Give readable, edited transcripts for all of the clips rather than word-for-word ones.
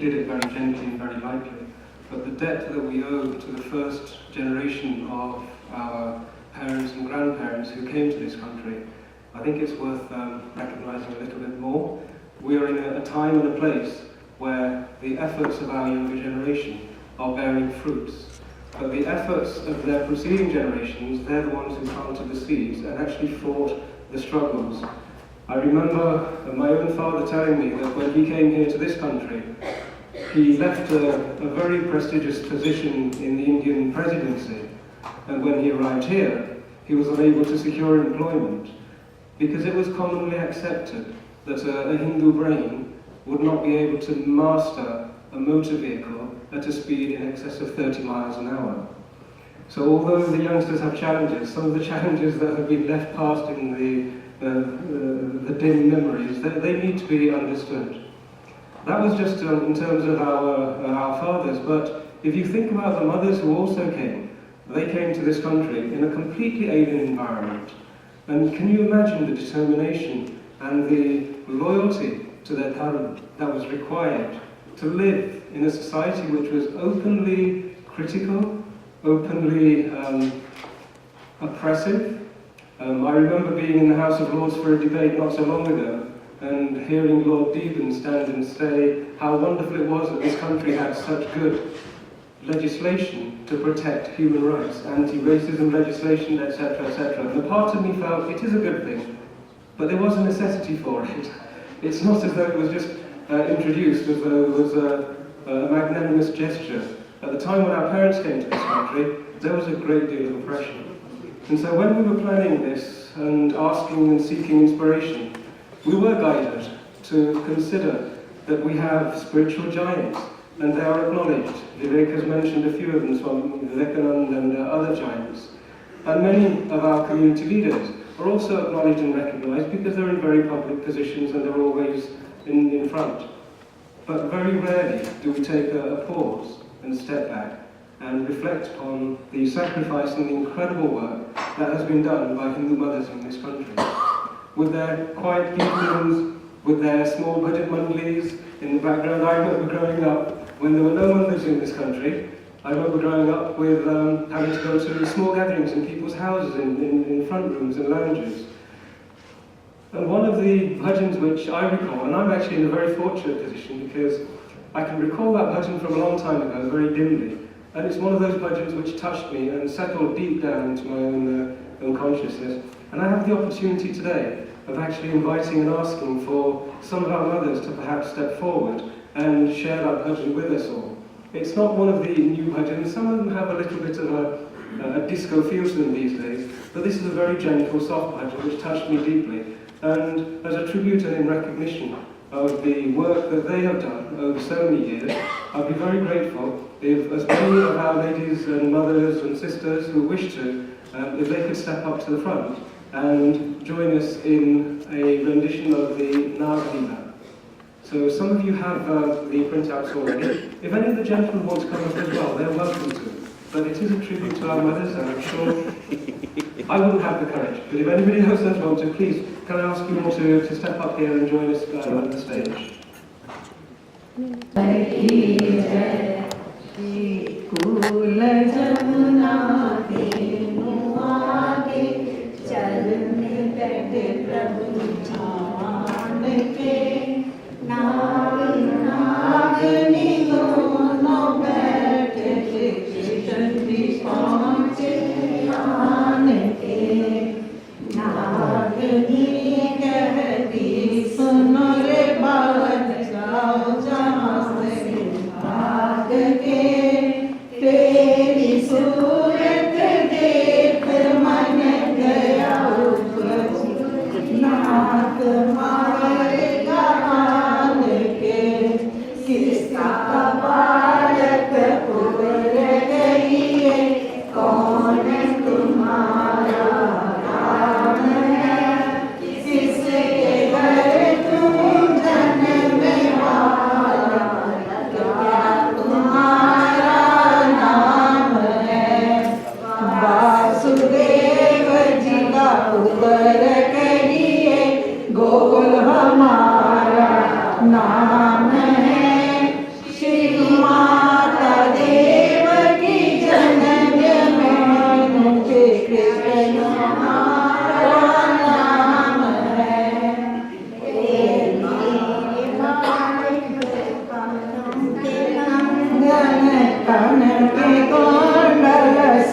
did it very gently and very lightly. But the debt that we owe to the first generation of our parents and grandparents who came to this country, I think it's worth recognising a little bit more. We are in a time and a place where the efforts of our younger generation are bearing fruits. But the efforts of their preceding generations, they're the ones who planted the seeds and actually fought the struggles. I remember my own father telling me that when he came here to this country, he left a very prestigious position in the Indian presidency, and when he arrived here, he was unable to secure employment because it was commonly accepted that a Hindu brain would not be able to master a motor vehicle at a speed in excess of 30 miles an hour. So although the youngsters have challenges, some of the challenges that have been left past in the dim memories, they need to be understood. That was just in terms of our fathers, but if you think about the mothers who also came, they came to this country in a completely alien environment. And can you imagine the determination and the loyalty to their dharma that was required to live in a society which was openly critical, openly oppressive? I remember being in the House of Lords for a debate not so long ago and hearing Lord Deben stand and say how wonderful it was that this country had such good legislation to protect human rights, anti-racism legislation, etc., etc. And a part of me felt it is a good thing, but there was a necessity for it. It's not as though it was just introduced as though it was a magnanimous gesture. At the time when our parents came to this country, there was a great deal of oppression. And so when we were planning this and asking and seeking inspiration, we were guided to consider that we have spiritual giants, and they are acknowledged. Vivek has mentioned a few of them, Swami Vivekananda and other giants. And many of our community leaders are also acknowledged and recognized because they're in very public positions and they're always in front. But very rarely do we take a pause and step back and reflect upon the sacrifice and the incredible work that has been done by Hindu mothers in this country. With their quiet kirtans, with their small budget mandalis in the background. I remember growing up when there were no mandalis in this country. I remember growing up with having to go to small gatherings in people's houses, in front rooms and lounges. And one of the bhajans which I recall, and I'm actually in a very fortunate position because I can recall that bhajan from a long time ago, very dimly. And it's one of those bhajans which touched me and settled deep down into my own consciousness. And I have the opportunity today of actually inviting and asking for some of our mothers to perhaps step forward and share that bhajan with us all. It's not one of the new bhajans. Some of them have a little bit of a disco feel to them these days, but this is a very gentle, soft bhajan which touched me deeply. And as a tribute and in recognition of the work that they have done over so many years, I'd be very grateful if as many of our ladies and mothers and sisters who wish to, if they could step up to the front and join us in a rendition of the Nagdina. So some of you have the printouts already. If any of the gentlemen want to come up as well, they're welcome to. But it is a tribute to our mothers, and I'm sure I wouldn't have the courage. But if anybody else does want to, please, can I ask you all to step up here and join us on the stage? Nah.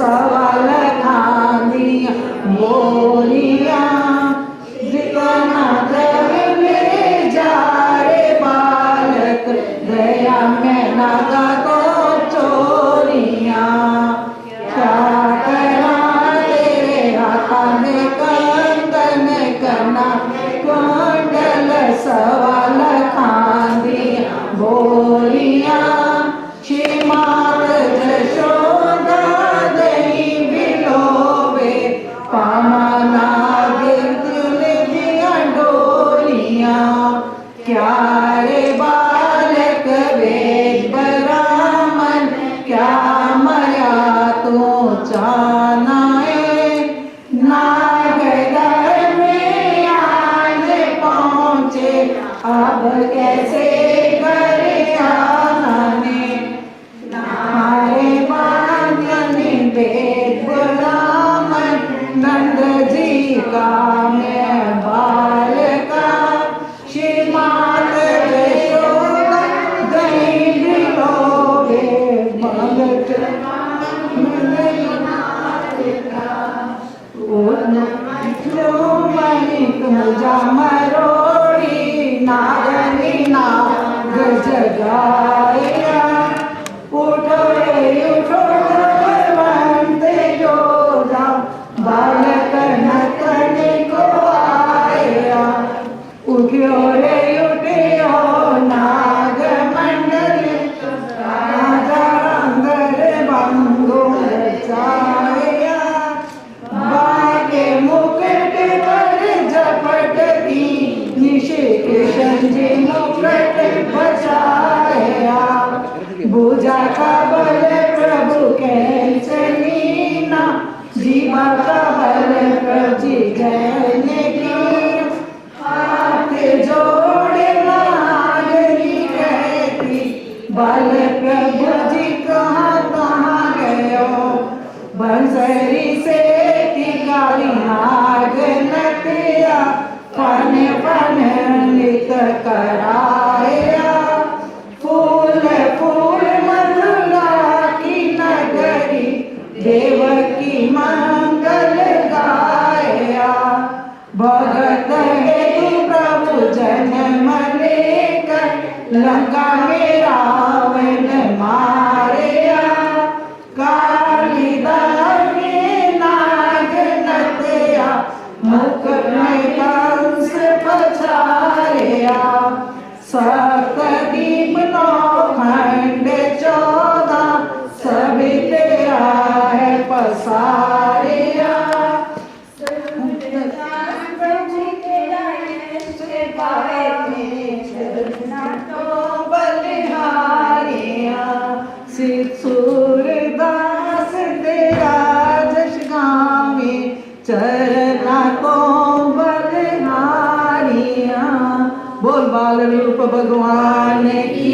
सवाल खांदियां बोलियां जितना कर ले जा रे बालक दया में लगा तो चोरियां क्या करा तेरे हाथ में कंगन करना कुंडल सवाल खांदियां बोलियां श्रीमात जशोदा दही बिलोवे पामना गिरतुल दिया डोलियां क्या रे बालक वेद ब्राह्मण क्या मया तू जानाए नागदर में आज पहुँचे अब कैसे करे आना ने हमारे बांधने वेद ब्राह्मण नंद जी का मैं बाल का श्रीमात यशोदा दही बिलोवे भगत मणिक मुझा मरोड़ी नागनी नाग जगाया उठो रे उठो भगवंत योदा बालक नतने को आया उठो रे उठो नाग मंडल राजा अंदर बंधु रचाया बाके मुकुट पर झपटती निषेध जी मुकुट बचाया भुजा का बल प्रभु कैंचनीना जीवा का बल प्रभु जैने की हाथ जोड़े नागरी कहती बल प्रभु जी कहाँ गयो बंसरी से तिगारी नाग नटिया फन फन नित कराया फूल फूल मधुरा की नगरी देवकी मंगल गाया भगत हेतु प्रभु जन्म लेकर लंका में रावण मारया कालिदास में नाग नतया मुख में कंस पछाड़या सप्तदीप नौ खंड 14 सभी तेरा है पसारिया बलिहारिया सूरदास तेरा जश गावे चरना को बलिहारिया बोल बाल रूप भगवान की